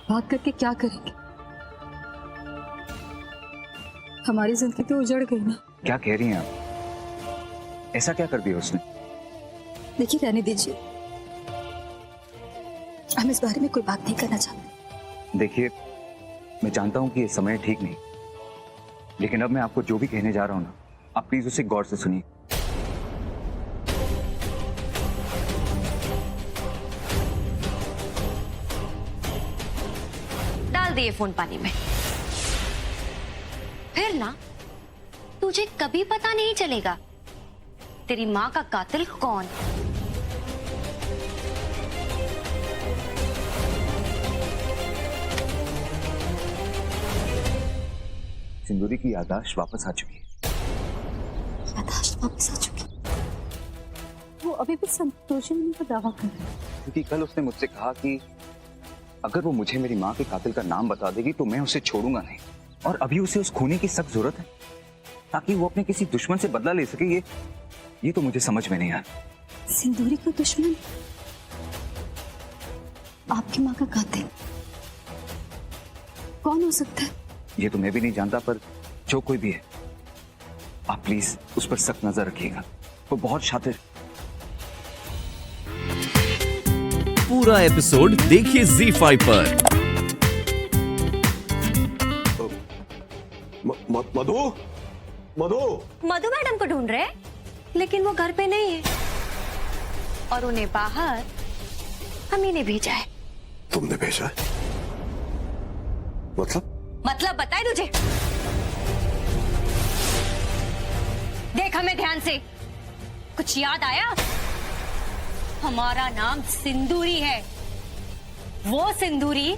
बात करके क्या करेंगे? हमारी जिंदगी तो उजड़ गई ना। क्या कह रही हैं आप? ऐसा क्या कर दिया उसने? देखिए, रहने दीजिए, हम इस बारे में कोई बात नहीं करना चाहते। देखिए, मैं जानता हूं कि ये समय ठीक नहीं, लेकिन अब मैं आपको जो भी कहने जा रहा हूं ना, आप प्लीज उसे गौर से सुनिए। डाल दिए फोन पानी में। फिर ना तुझे कभी पता नहीं चलेगा तेरी माँ का कातिल कौन है। सिंदूरी की याददाश्त वापस आ चुकी है। याददाश्त वापस आ चुकी? वो अभी भी संतोषी होने का दावा कर रहा है। क्योंकि कल उसने मुझसे कहा कि अगर वो मुझे मेरी माँ के कातिल का नाम बता देगी तो मैं उसे छोड़ूंगा नहीं, और अभी उसे उस खूनी की सख्त जरूरत है ताकि वो अपने किसी दुश्मन से बदला ले सके। ये तो मुझे समझ में नहीं आ रहा। सिंदूरी का दुश्मन आपकी माँ का कातिल कौन हो सकता है? ये तो मैं भी नहीं जानता, पर जो कोई भी है, आप प्लीज उस पर सख्त नजर रखिएगा। वो बहुत शातिर। पूरा एपिसोड देखिए ZEE5 पर। मधु, मधु, मधु मैडम को ढूंढ रहे, लेकिन वो घर पे नहीं है और उन्हें बाहर हम ही ने भेजा है। तुमने भेजा है? मतलब बताए तुझे? देख हमें ध्यान से, कुछ याद आया? हमारा नाम सिंदूरी है, वो सिंदूरी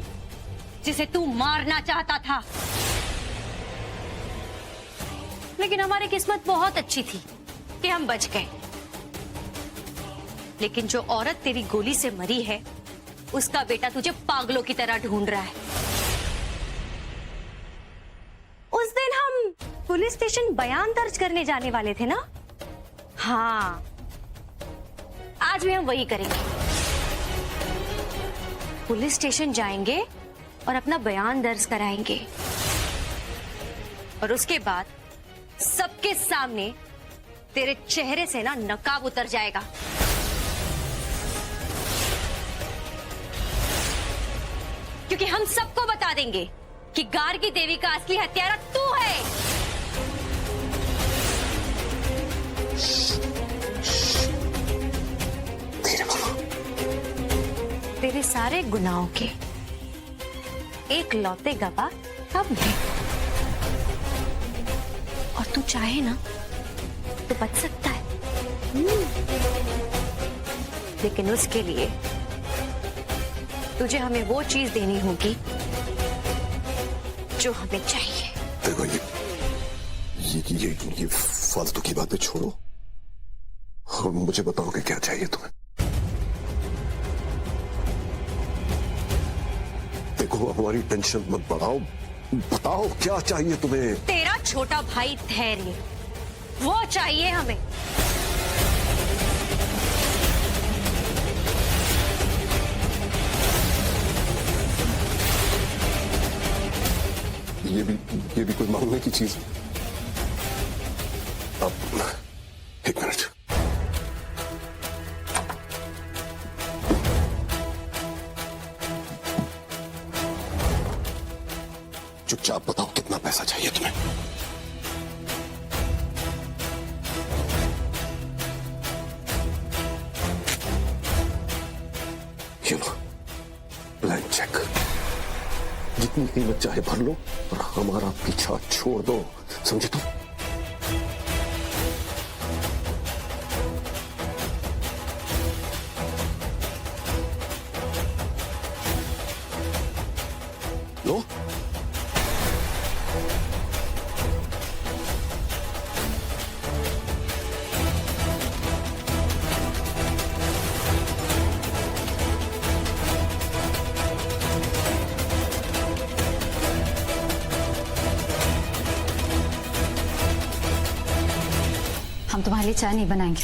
जिसे तू मारना चाहता था। लेकिन हमारी किस्मत बहुत अच्छी थी कि हम बच गए। लेकिन जो औरत तेरी गोली से मरी है, उसका बेटा तुझे पागलों की तरह ढूंढ रहा है। उस दिन हम पुलिस स्टेशन बयान दर्ज करने जाने वाले थे ना? हाँ, आज भी हम वही करेंगे। पुलिस स्टेशन जाएंगे और अपना बयान दर्ज कराएंगे, और उसके बाद सबके सामने तेरे चेहरे से ना नकाब उतर जाएगा। क्योंकि हम सबको बता देंगे कि गार्गी देवी का असली हत्यारा तू है। तेरे सारे गुनाहों के एक लौते गवाह हम हैं, और तू चाहे ना तो बच सकता है। लेकिन उसके लिए तुझे हमें वो चीज देनी होगी जो हमें चाहिए। देखो, ये फालतू की बातें छोड़ो और मुझे बताओ कि क्या चाहिए तुम्हें। देखो, हमारी टेंशन मत बढ़ाओ, बताओ क्या चाहिए तुम्हें। तेरा छोटा भाई धैर्य, वो चाहिए हमें। ये भी कोई मांगने की चीज है? अब एक मिनट, चुपचाप बताओ कितना पैसा चाहिए तुम्हें। ये लो, ब्लैंक चेक। जितनी कीमत चाहे भर लो और हमारा पीछा छोड़ दो, समझे तुम? लो। हम तुम्हारे लिए चाय नहीं बनाएंगे,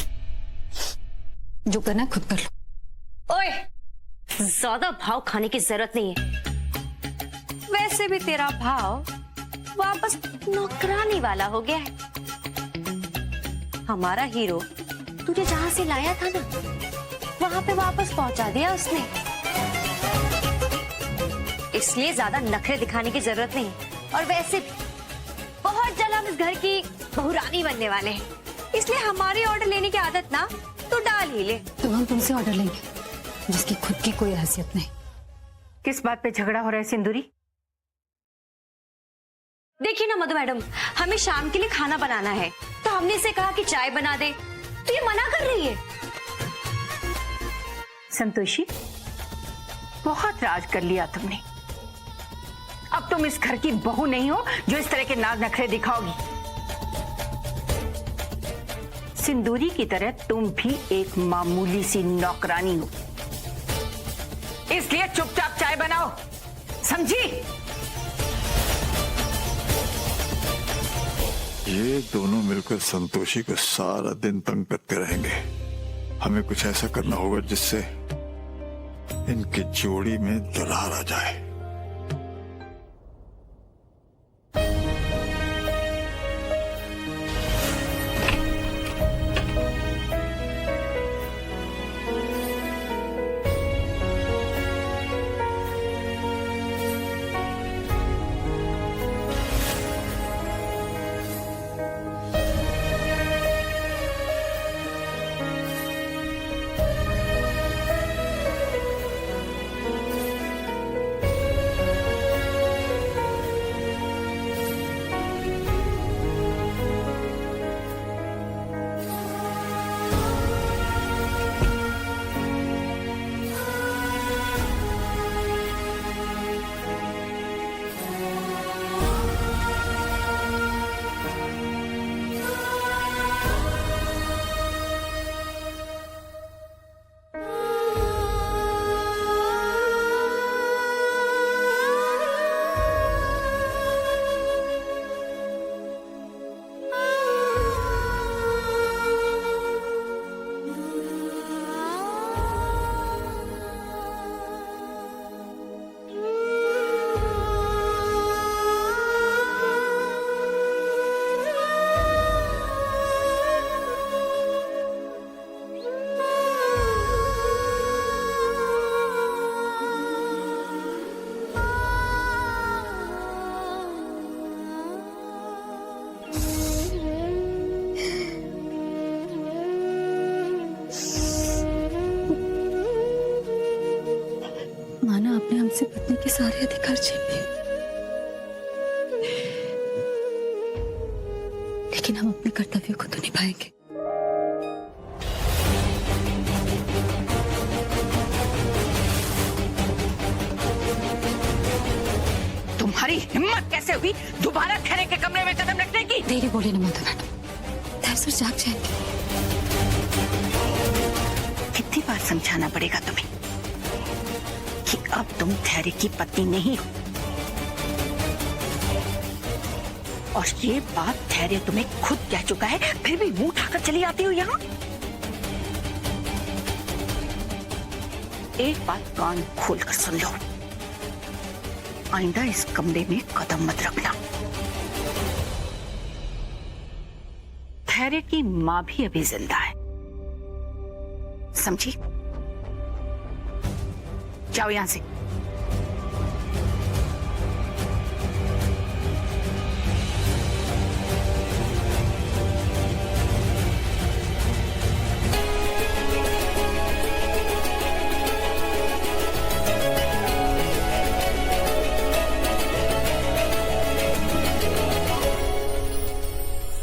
जो करना है खुद कर लो। ओए, ज्यादा भाव खाने की जरूरत नहीं है। वैसे भी तेरा भाव वापस नौकरानी वाला हो गया है। हमारा हीरो तुझे जहां से लाया था ना, वहां पे वापस पहुंचा दिया उसने। इसलिए ज्यादा नखरे दिखाने की जरूरत नहीं। और वैसे भी बहुत जल्द हम इस घर की बहुरानी बनने वाले हैं, इसलिए हमारी ऑर्डर लेने की आदत ना तो डाल ही ले। तो हम तुमसे ऑर्डर लेंगे जिसकी खुद की कोई हैसियत नहीं। किस बात पे झगड़ा हो रहा है सिंदूरी? देखिए ना मधु मैडम, हमें शाम के लिए खाना बनाना है, तो हमने इसे कहा कि चाय बना दे, तो ये मना कर रही है। संतोषी, बहुत राज कर लिया तुमने। अब तुम इस घर की बहू नहीं हो जो इस तरह के नाज नखरे दिखाओगी। सिंदूरी की तरह तुम भी एक मामूली सी नौकरानी हो, इसलिए चुपचाप चाय बनाओ, समझी? ये दोनों मिलकर संतोषी को सारा दिन तंग करते रहेंगे। हमें कुछ ऐसा करना होगा जिससे इनकी जोड़ी में दरार आ जाए। माना आपने हमसे पत्नी के सारे अधिकार छीन लिए, लेकिन हम अपने कर्तव्य को तो निभाएंगे। तुम्हारी हिम्मत कैसे हुई दोबारा खैरे के कमरे में कदम रखने की? देरी बोले ना मधु मैडम, तहसर जाग जाएंगे। कितनी बार समझाना पड़ेगा तुम्हें कि अब तुम खैरे की पत्नी नहीं हो, और ये बात खैरे तुम्हें खुद कह चुका है, फिर भी मुंह उठाकर चली आती हो यहाँ। एक बात कान खोलकर सुन लो, आइंदा इस कमरे में कदम मत रखना। खैरे की मां भी अभी जिंदा है, समझी? जाओ यहां से।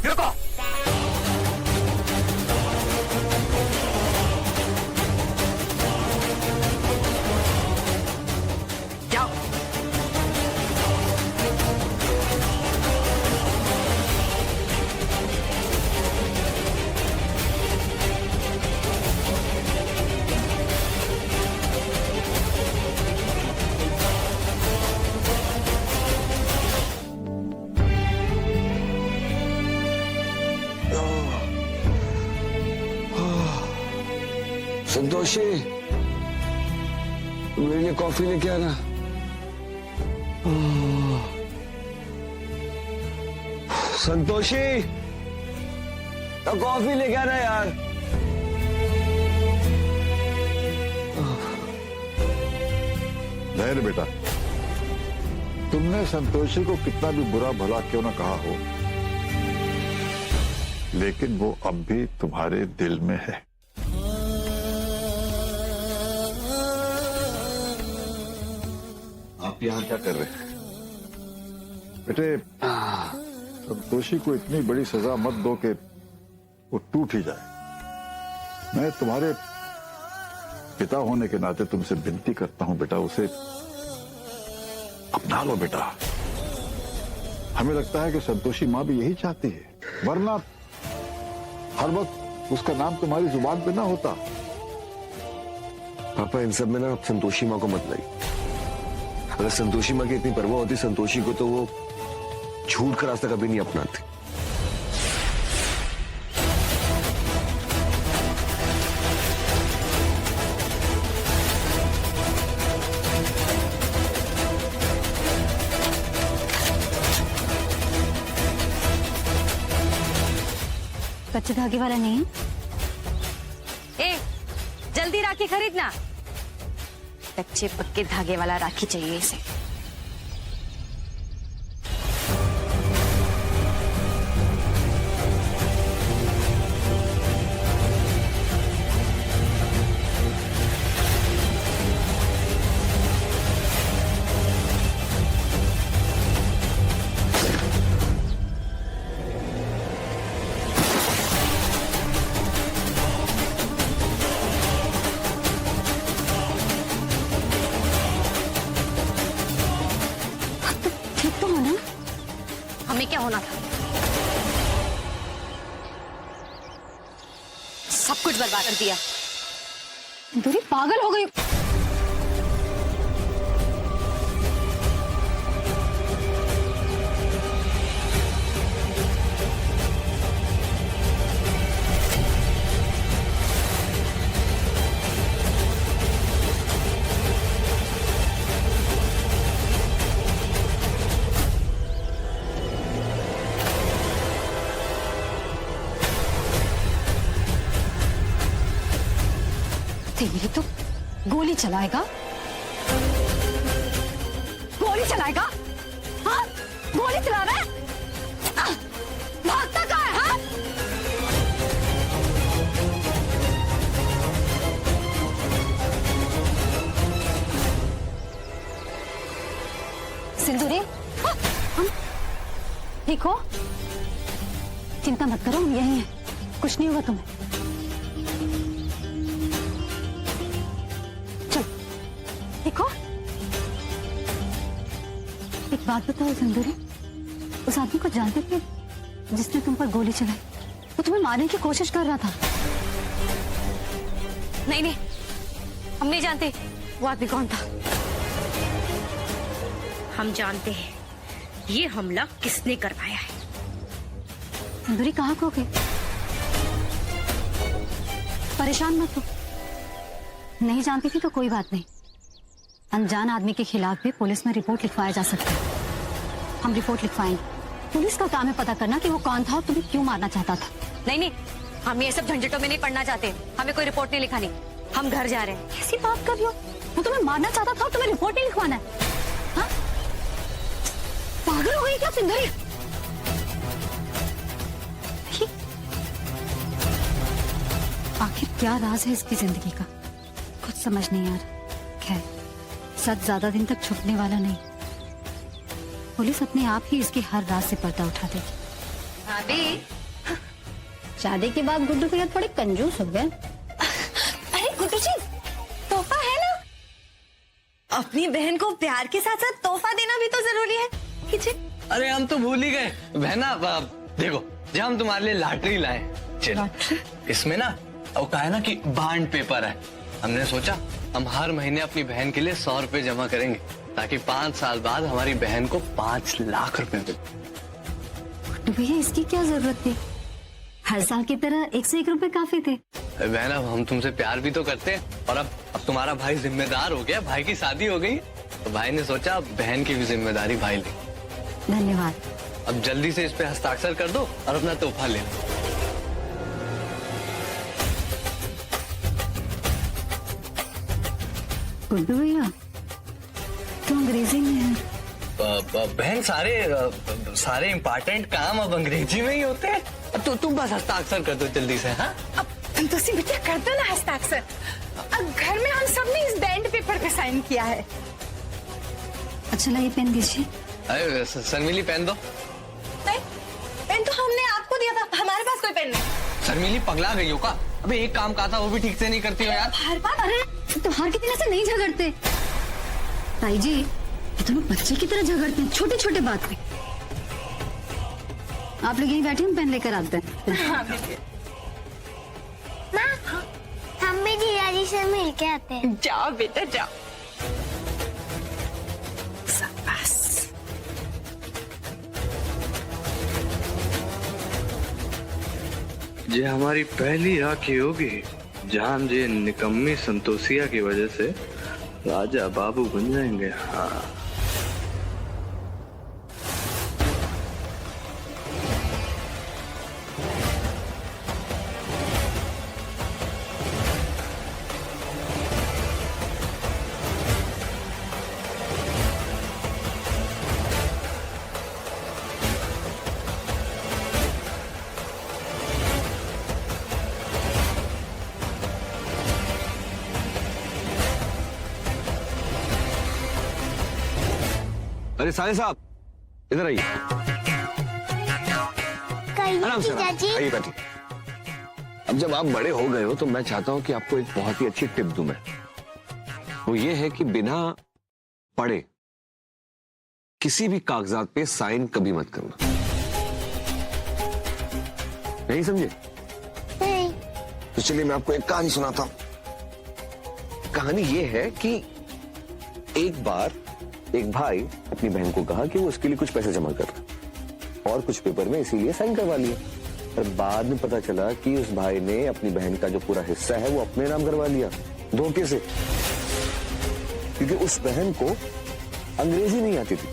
रुको। संतोषी, मेरे लिए कॉफी लेके आना। संतोषी, तो कॉफी लेके आना यार। नहीं बेटा, तुमने संतोषी को कितना भी बुरा भला क्यों ना कहा हो, लेकिन वो अब भी तुम्हारे दिल में है। आप यहाँ क्या कर रहे हैं बेटे? संतोषी को इतनी बड़ी सजा मत दो कि वो टूट ही जाए। मैं तुम्हारे पिता होने के नाते तुमसे विनती करता हूं बेटा, उसे अपना लो बेटा। हमें लगता है कि संतोषी माँ भी यही चाहती है, वरना हर वक्त उसका नाम तुम्हारी जुबान पे ना होता। पापा, इन सब में ना आप संतोषी माँ को मत लाइए। अगर संतोषी माँ की इतनी परवाह होती संतोषी को, तो वो झूठ का रास्ता कभी नहीं अपनाती। कच्चे धागे वाला नहीं? ए, जल्दी राखी खरीदना। कच्चे पक्के धागे वाला राखी चाहिए इसे। हमें क्या होना था? सब कुछ बर्बाद कर दिया। दूरी पागल हो गई। तेरी तो गोली चलाएगा? गोली चलाएगा? हाँ, गोली चला रहा है? भागता कहाँ है? हाँ? सिंदूरी, हाँ, हम ठीक हो? चिंता मत करो, हम यहीं हैं, कुछ नहीं होगा तुम्हें। देखो, एक बात बताओ सिंदूरी, उस आदमी को जानते थे जिसने तुम पर गोली चलाई? वो तुम्हें मारने की कोशिश कर रहा था। नहीं नहीं, हम नहीं जानते वो आदमी कौन था। हम जानते हैं ये हमला किसने करवाया है। सिंदूरी कहाँ खो गई? परेशान मत हो, नहीं जानती थी तो कोई बात नहीं। अनजान आदमी के खिलाफ भी पुलिस में रिपोर्ट लिखवाया जा सकता है। हम रिपोर्ट लिखवाएंगे। पुलिस का काम है पता करना कि वो कौन था और तुम्हें क्यों मारना चाहता था। नहीं नहीं, हम ये सब झंझटों में नहीं पड़ना चाहते। हमें कोई रिपोर्ट नहीं लिखानी, हम घर जा रहे हैं। कैसी बात कर रही हो? वो तुम्हें मारना चाहता था और तुम्हें रिपोर्ट नहीं लिखवाना है? हाँ? पागल हो गई क्या सिंदूरी? आखिर क्या राज है इसकी जिंदगी का, कुछ समझ नहीं आ रहा। खैर, सच ज्यादा दिन तक छुपने वाला नहीं। पुलिस अपने आप ही इसके हर राज से पर्दा उठा देगी। भाभी, शादी के बाद गुड्डू भैया थोड़े कंजूस हो गए। अरे गुड्डू जी, तोहफा है ना? अपनी बहन को प्यार के साथ साथ तोहफा देना भी तो जरूरी है। अरे हम तो भूल ही गए बहना। देखो, जब हम तुम्हारे लिए लॉटरी लाए, चलो इसमें ना वो कहा है ना कि बॉन्ड पेपर है। हमने सोचा हम हर महीने अपनी बहन के लिए 100 रुपए जमा करेंगे, ताकि 5 साल बाद हमारी बहन को 5 लाख रुपए मिले। गुड्डू भैया, इसकी क्या जरूरत थी? हर साल की तरह 1 से 1 रुपए काफी थे। बहन, अब हम तुमसे प्यार भी तो करते हैं, और अब तुम्हारा भाई जिम्मेदार हो गया, भाई की शादी हो गई, तो भाई ने सोचा बहन की भी जिम्मेदारी भाई ले। धन्यवाद, अब जल्दी से इस पे हस्ताक्षर कर दो और अपना तोहफा ले लो। गुड्डू भैया तो अंग्रेजी में है। बहन, सारे इम्पोर्टेंट काम अब अंग्रेजी में ही होते हैं। तो तुम बस हस्ताक्षर कर दो जल्दी से। हाँ, अब संतोषी बेटा कर दो ना हस्ताक्षर। अब घर में हम सब ने इस बैंड पेपर पे साइन किया है। अच्छा लाइए पेन दीजिए। अरे शर्मिली पेन दो। नहीं, पेन तो हमने आपको दिया था, हमारे पास कोई पेन नहीं। शर्मिली पगला गई हो का? अबे एक काम कहा था वो भी ठीक से नहीं करती हो यार। हर बार अरे त्योहार के दिन ऐसे नहीं झगड़ते ताई जी, ये दोनों बच्चे की तरह झगड़ते हैं छोटे छोटे बात पे। आप लोग यहीं बैठे, हम पेन लेकर आते हैं। हम भी जीजा जी से मिल के आते हैं। जाओ बेटा जाओ। शाबाश। ये हमारी पहली आँखी होगी जहाँ ये निकम्मी संतोषिया की वजह से राजा बाबू बन जाएंगे। हाँ, अरे साले साहब इधर आइए। आराम से जीजा जी आइए बैठिए। अब जब आप बड़े हो गए हो तो मैं चाहता हूं कि आपको एक बहुत ही अच्छी टिप दूं मैं। वो ये है कि बिना पढ़े किसी भी कागजात पे साइन कभी मत करना। नहीं समझे? नहीं। तो चलिए मैं आपको एक कहानी सुनाता हूं। कहानी ये है कि एक बार एक भाई अपनी बहन को कहा कि वो उसके लिए कुछ पैसे जमा कर रहा और कुछ पेपर में इसीलिए साइन करवा लिए। पर बाद में पता चला कि उस भाई ने अपनी बहन का जो पूरा हिस्सा है वो अपने नाम करवा लिया धोखे से, क्योंकि उस बहन को अंग्रेजी नहीं आती थी।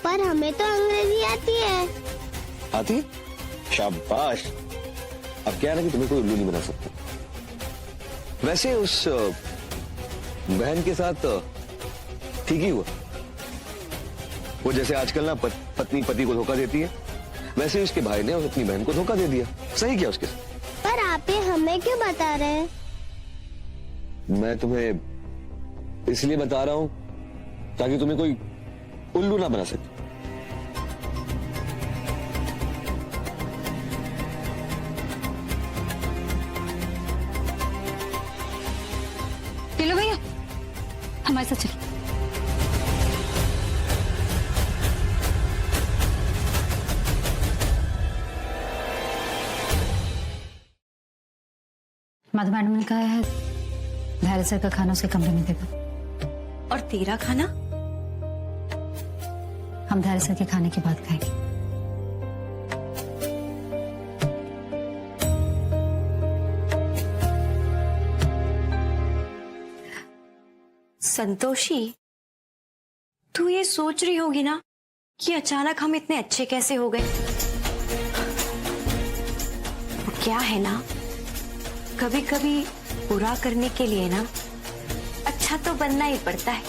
पर हमें तो अंग्रेजी आती है। आती? शाबाश। अब क्या है ना कि तुम्हें कोई उल्लू नहीं बना सकता। वैसे उस बहन के साथ ठीक ही हुआ। वो जैसे आजकल ना पत्नी पति को धोखा देती है, वैसे उसके भाई ने अपनी बहन को धोखा दे दिया। सही किया उसके साथ। पर आप ये हमें क्यों बता रहे हैं? मैं तुम्हें इसलिए बता रहा हूं ताकि तुम्हें कोई उल्लू ना बना सके। चलो भैया हमारे साथ चलिए। माधव मैडम ने कहा है धैर्य सर का खाना उसके कमरे में देगा। और तेरा खाना? हम धैर्य सर के खाने की बात खाएंगे। संतोषी, तू ये सोच रही होगी ना कि अचानक हम इतने अच्छे कैसे हो गए? वो क्या है ना, कभी कभी बुरा करने के लिए ना अच्छा तो बनना ही पड़ता है।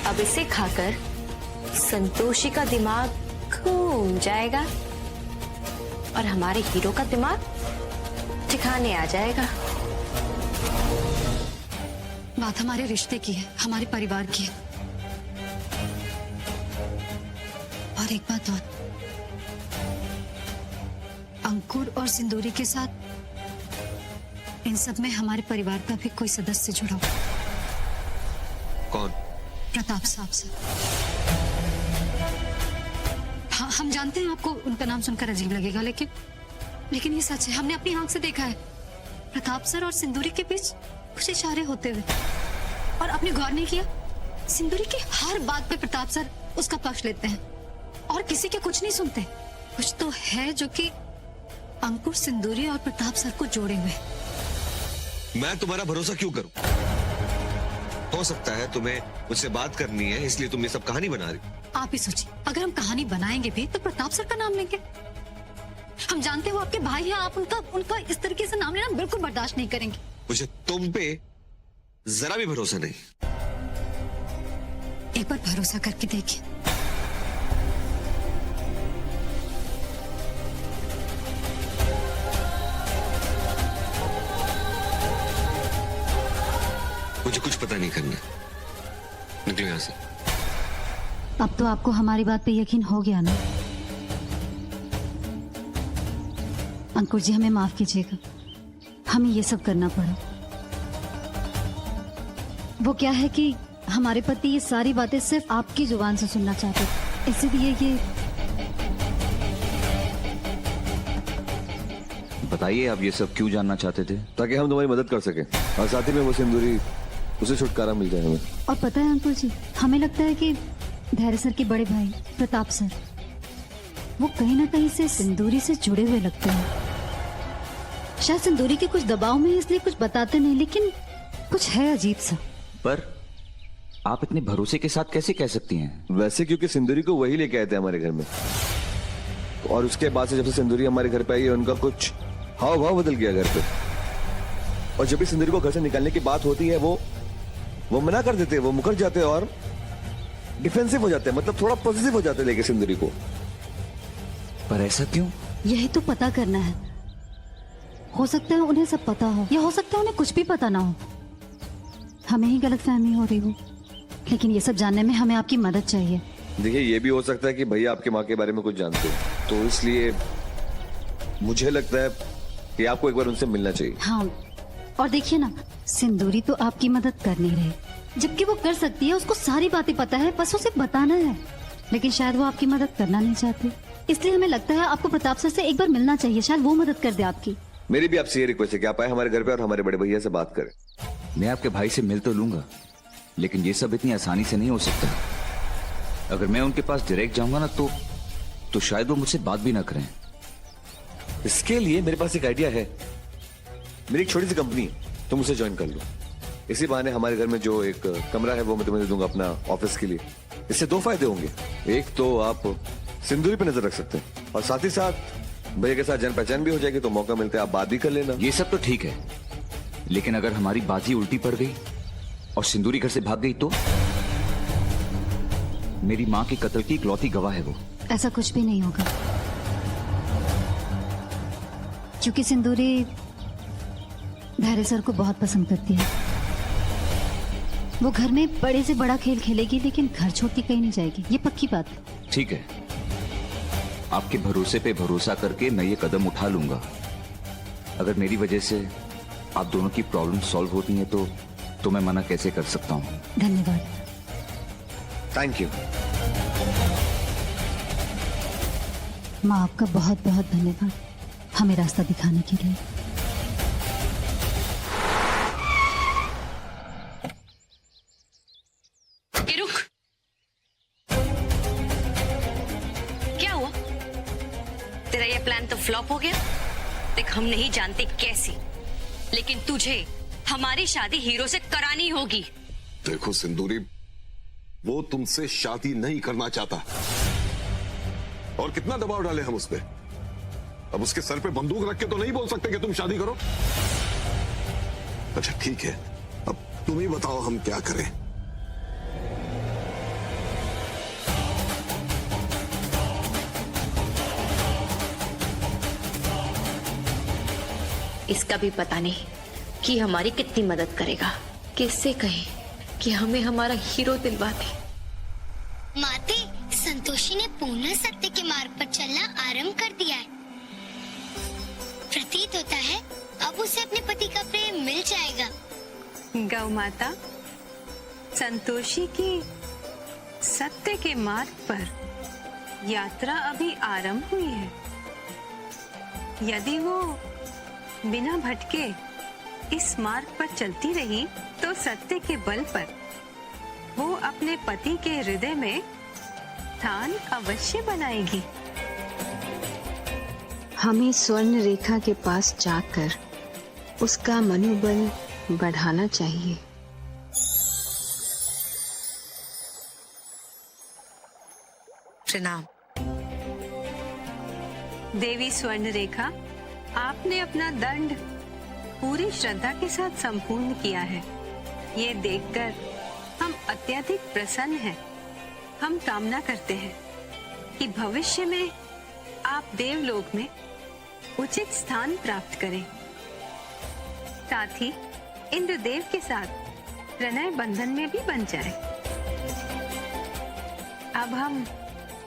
अब इसे खाकर संतोषी का दिमाग घूम जाएगा और हमारे हीरो का दिमाग ठिकाने आ जाएगा। बात हमारे रिश्ते की है, हमारे परिवार की है। और एक बात और, अंकुर और सिंदूरी के साथ इन सब में हमारे परिवार का भी कोई सदस्य जुड़ा हुआ। कौन? प्रताप साहब से। हाँ, हम जानते हैं आपको उनका नाम सुनकर अजीब लगेगा, लेकिन ये सच है। हमने अपनी आंख से देखा है प्रताप सर और सिंदूरी के बीच कुछ इशारे होते हुए। और आपने गौर नहीं किया, सिंदूरी की हर बात पे प्रताप सर उसका पक्ष लेते हैं और किसी के कुछ नहीं सुनते। कुछ तो है जो कि अंकुर सिंदूरी और प्रताप सर को जोड़े हुए। मैं तुम्हारा भरोसा क्यों करूं? हो सकता है तुम्हें मुझसे बात करनी है इसलिए तुम ये सब कहानी बना रही। आप ही सोचिए, अगर हम कहानी बनाएंगे भी तो प्रताप सर का नाम लेंगे। हम जानते हो आपके भाई हैं, आप उनका इस तरीके से नाम लेना बिल्कुल बर्दाश्त नहीं करेंगे। मुझे तुम पे जरा भी भरोसा नहीं। एक बार भरोसा करके देखिए। मुझे कुछ पता नहीं करना, निकलो यहां से। अब तो आपको हमारी बात पे यकीन हो गया ना? अंकुर जी, हमें माफ कीजिएगा, हमें ये सब करना पड़ा। वो क्या है कि हमारे पति ये सारी बातें सिर्फ आपकी जुबान से सुनना चाहते थे, इसीलिए ये। बताइए, आप ये सब क्यों जानना चाहते थे? ताकि हम तुम्हारी मदद कर सके और साथ ही में वो सिंदूरी, उसे छुटकारा मिल जाए हमें। और पता है अंकुर जी, हमें लगता है कि धैर्य सर के बड़े भाई प्रताप सर, वो कहीं ना कहीं से सिंदूरी से जुड़े हुए लगते हैं। शायद सिंदूरी के कुछ दबाव में, इसलिए कुछ बताते नहीं, लेकिन कुछ है अजीब सा। पर आप इतने भरोसे के साथ कैसे कह सकती हैं? वैसे क्योंकि सिंदूरी को वही लेके आए थे हमारे घर में, और उसके बाद से जब से सिंदूरी हमारे घर पे आई है, उनका कुछ हाव भाव बदल गया घर पे। और जब भी सिंदूरी को घर से निकालने की बात होती है, वो मना कर देते हैं, वो मुकर जाते हैं और डिफेंसिव हो जाते हैं, मतलब थोड़ा पॉजिटिव हो जाते हैं लेके सिंदूरी को। पर ऐसा क्यों? यही तो पता करना है। हो सकता है उन्हें सब पता हो, या हो सकता है उन्हें कुछ भी पता ना हो, हमें ही गलतफहमी हो रही हो। लेकिन ये सब जानने में हमें आपकी मदद चाहिए। देखिए, ये भी हो सकता है कि भैया आपके माँ के बारे में कुछ जानते हो, तो इसलिए मुझे लगता है कि आपको एक बार उनसे मिलना चाहिए। हाँ, और देखिए ना, सिंदूरी तो आपकी मदद कर नहीं रही, जबकि वो कर सकती है, उसको सारी बातें पता है, बस उसे बताना है। लेकिन शायद वो आपकी मदद करना नहीं चाहती, इसलिए हमें लगता है आपको प्रताप सर से एक बार मिलना चाहिए, शायद वो मदद कर दे आपकी। मेरी भी आपसे ये रिक्वेस्ट है कि आप आए हमारे घर पे और हमारे बड़े भैया से बात करें। मैं आपके भाई से मिल तो लूंगा, लेकिन ये सब इतनी आसानी से नहीं हो सकता। अगर मैं उनके पास डायरेक्ट जाऊंगा ना तो शायद वो मुझसे बात भी ना करें। इसके लिए मेरे पास एक आइडिया है। मेरी एक छोटी सी कंपनी है, तुम उसे ज्वाइन कर लो। इसी बहाने हमारे घर में जो एक कमरा है वो मैं तुम्हें दे दूंगा अपना ऑफिस के लिए। इससे दो फायदे होंगे, एक तो आप सिंदूरी पे नजर रख सकते हैं, और साथ ही साथ भैया के साथ जान पहचान भी हो जाएगी, तो मौका मिलता है आप बात भी कर लेना। ये सब तो ठीक है, लेकिन अगर हमारी बात ही उल्टी पड़ गई और सिंदूरी घर से भाग गई तो? मेरी माँ के कत्ल की इकलौती गवाह है वो। ऐसा कुछ भी नहीं होगा, क्योंकि सिंदूरी धैर्य सर को बहुत पसंद करती है। वो घर में बड़े से बड़ा खेल खेलेगी, लेकिन घर छोड़ के कहीं नहीं जाएगी, ये पक्की बात है। ठीक है, आपके भरोसे पे भरोसा करके मैं ये कदम उठा लूंगा। अगर मेरी वजह से आप दोनों की प्रॉब्लम सॉल्व होती है तो मैं मना कैसे कर सकता हूँ? धन्यवाद। Thank you. माँ, आपका बहुत बहुत धन्यवाद हमें रास्ता दिखाने के लिए। रुक, क्या हुआ? तेरा ये प्लान तो फ्लॉप हो गया। देख, हम नहीं जानते कैसे, लेकिन तुझे हमारी शादी हीरो से करानी होगी। देखो सिंदूरी, वो तुमसे शादी नहीं करना चाहता, और कितना दबाव डाले हम उस पे। अब उसके सर पे बंदूक रख के तो नहीं बोल सकते कि तुम शादी करो। अच्छा ठीक है, अब तुम ही बताओ हम क्या करें। इसका भी पता नहीं कि हमारी कितनी मदद करेगा। किससे कहें कि हमें हमारा हीरो दिलवा दे। माते, संतोषी ने पूर्ण सत्य के मार्ग पर चलना आरंभ कर दिया है। प्रतीत होता है अब उसे अपने पति का प्रेम मिल जाएगा। गौ माता, संतोषी की सत्य के मार्ग पर यात्रा अभी आरंभ हुई है। यदि वो बिना भटके इस मार्ग पर चलती रही तो सत्य के बल पर वो अपने पति के हृदय में स्थान अवश्य बनाएगी। हमें स्वर्ण रेखा के पास जाकर उसका मनोबल बढ़ाना चाहिए। प्रणाम। देवी स्वर्ण रेखा, आपने अपना दंड पूरी श्रद्धा के साथ संपूर्ण किया है। ये देखकर हम अत्यधिक प्रसन्न हैं। हम कामना करते हैं कि भविष्य में आप देवलोक में उचित स्थान प्राप्त करें, साथ ही इंद्रदेव के साथ प्रणय बंधन में भी बन जाए। अब हम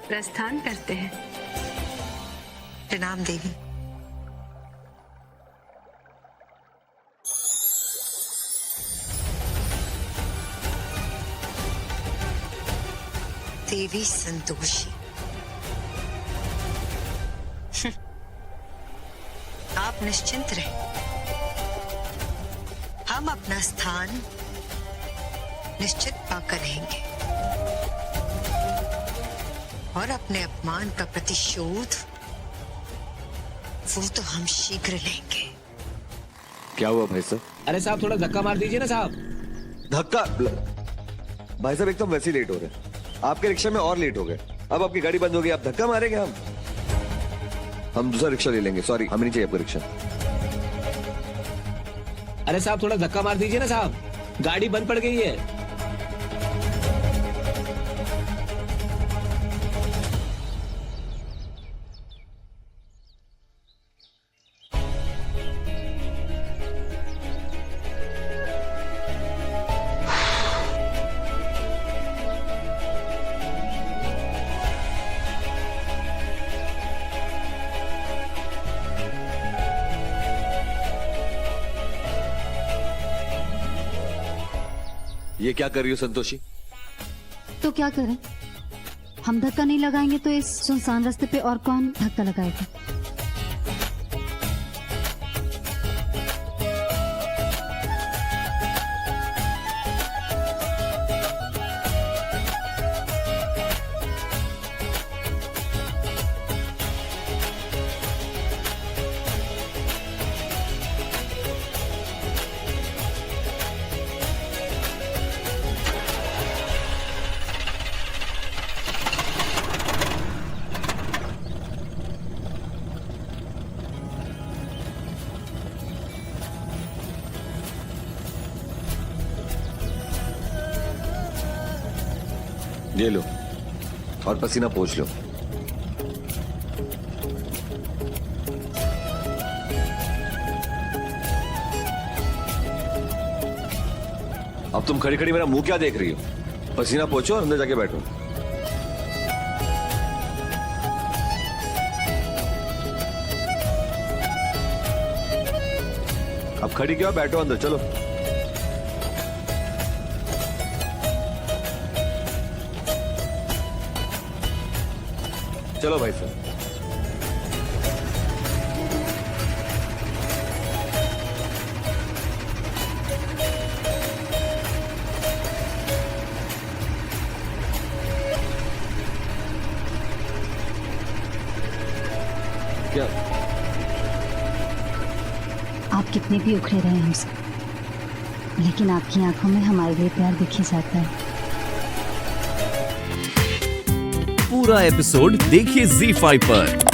प्रस्थान करते हैं। प्रणाम देवी। देवी संतोषी, आप निश्चिंत रहें। हम अपना स्थान निश्चित पाकर रहेंगे और अपने अपमान का प्रतिशोध वो तो हम शीघ्र लेंगे। क्या हुआ भाई साहब? अरे साहब थोड़ा धक्का मार दीजिए ना साहब। धक्का? भाई साहब एकदम वैसे ही लेट हो रहे हैं। आपके रिक्शा में और लेट हो गए। अब आपकी गाड़ी बंद होगी, आप धक्का मारेंगे? हम दूसरा रिक्शा ले लेंगे। सॉरी, हमें नहीं चाहिए आपका रिक्शा। अरे साहब थोड़ा धक्का मार दीजिए ना साहब, गाड़ी बंद पड़ गई है। ये क्या कर रही हो संतोषी? तो क्या करें, हम धक्का नहीं लगाएंगे तो इस सुनसान रास्ते पे और कौन धक्का लगाएगा? ये लो और पसीना पोंछ लो। अब तुम खड़ी खड़ी मेरा मुंह क्या देख रही हो? पसीना पोंछो और अंदर जाके बैठो। अब खड़ी क्यों? बैठो अंदर, चलो। चलो भाई साहब। क्या? आप कितने भी उखड़े रहे हमसे, लेकिन आपकी आंखों में हमारे लिए प्यार दिख ही जाता है। पूरा एपिसोड देखिए ZEE5 पर।